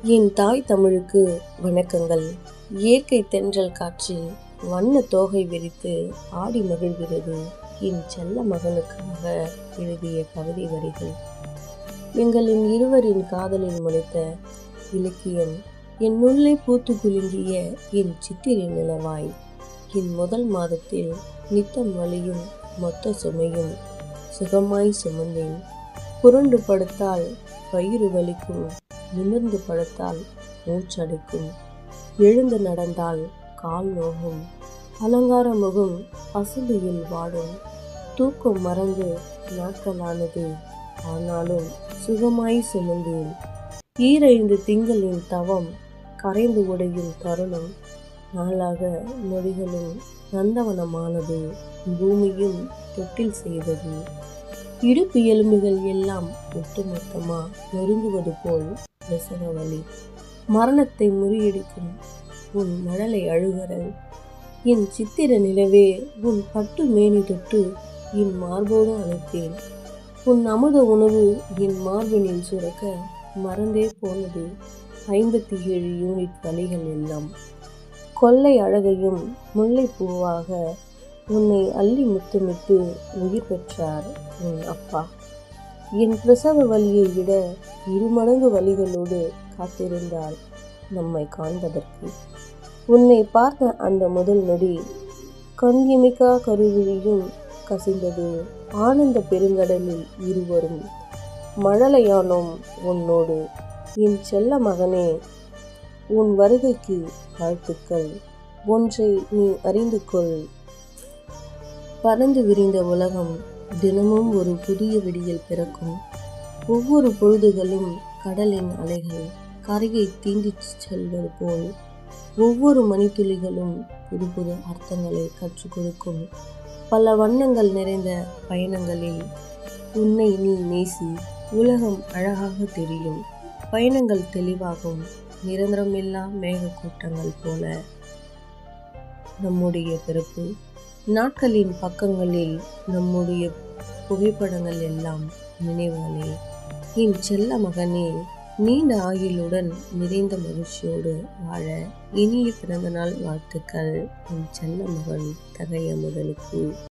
என் தாய் தமிழுக்கு வணக்கங்கள். இயற்கை தென்றல் காற்றில் வண்ண தோகை விரித்து ஆடி மகிழ்கிறது என் செல்ல மகனுக்காக எழுதிய கவிதை வரிகள். எங்களின் இருவரின் காதலில் முளைத்த இலக்கியம் என்னுள்ளே பூத்து குலுங்கிய என் சித்திரை நிலவாய். என் முதல் மாதத்தில் நித்தம் வலியும் மொத்த சுமையும் சுகமாய் சுமந்தேன். புரண்டு படுத்தால் வயிறு வலிக்கும், நிமிர்ந்து படுத்தால் மூச்சடைக்கும், எழுந்து நடந்தால் கால் நோகும், அலங்கார முகம் பசுமையில் வாடும். தூக்கம் மறந்து நாட்களானது, ஆனாலும் சுகமாய் சுமந்தேன். 5 திங்களின் தவம் கரைந்து உடையும் தருணம், நாளாக நொடிகளும் நந்தவனமானது, பூமியும் தொட்டில் செய்தது. இடுப்பு எலும்புகள் எல்லாம் ஒட்டுமொத்தமா நொறுங்குவது போல் பிரசவ வலி. மரணத்தை முறியடிக்கும் உன் மழலை அழுகரல். என் சித்திர நிலவே, உன் பட்டு மேனி தொட்டு என் மார்போடு அழைத்தேன். உன் அமுத உணவு என் மார்பினில் சுரக்க மறந்தே போனது 57 யூனிட் வலிகள் எல்லாம். கொள்ளை அழகையும் முல்லைப்பூவாக உன்னை அள்ளி முத்தமிட்டு உயிர் பெற்றார் உன் அப்பா. என் பிரசவ வலியை விட 2 மடங்கு வலிகளோடு காத்திருந்தால் நம்மை காண்பதற்கு. உன்னை பார்த்த அந்த முதல் நொடி கண்ணிமிக்கா கருவிழியும் கசிந்தது. ஆனந்த பெருங்கடலில் இருவரும் மழலையானோம் உன்னோடு. என் செல்ல மகனே, உன் வருகைக்கு வாழ்த்துக்கள். ஒன்றை நீ அறிந்து கொள், பறந்து விரிந்த உலகம் தினமும் ஒரு புதிய விடியல் பிறக்கும். ஒவ்வொரு பொழுதுகளும் கடலின் அலைகள் கரையை தீண்டிச் செல்வது போல் ஒவ்வொரு மணித்துளிகளும் புது புது அர்த்தங்களை கற்றுக் கொடுக்கும். பல வண்ணங்கள் நிறைந்த பயணங்களில் உன்னை நீ நேசி, உலகம் அழகாக தெரியும். பயணங்கள் தெளிவாகும், நிரந்தரமில்லா மேகக்கூட்டங்கள் போல நம்முடைய பிறப்பு. நாட்களின் பக்கங்களில் நம்முடைய புகைப்படங்கள் எல்லாம் நினைவுகளே. என் செல்ல மகனே, நீண்ட ஆயுளுடன் நிறைந்த மகிழ்ச்சியோடு வாழ இனிய பிறந்தநாள் வாழ்த்துக்கள். என் செல்ல மகன் தகைய முதலுக்கு.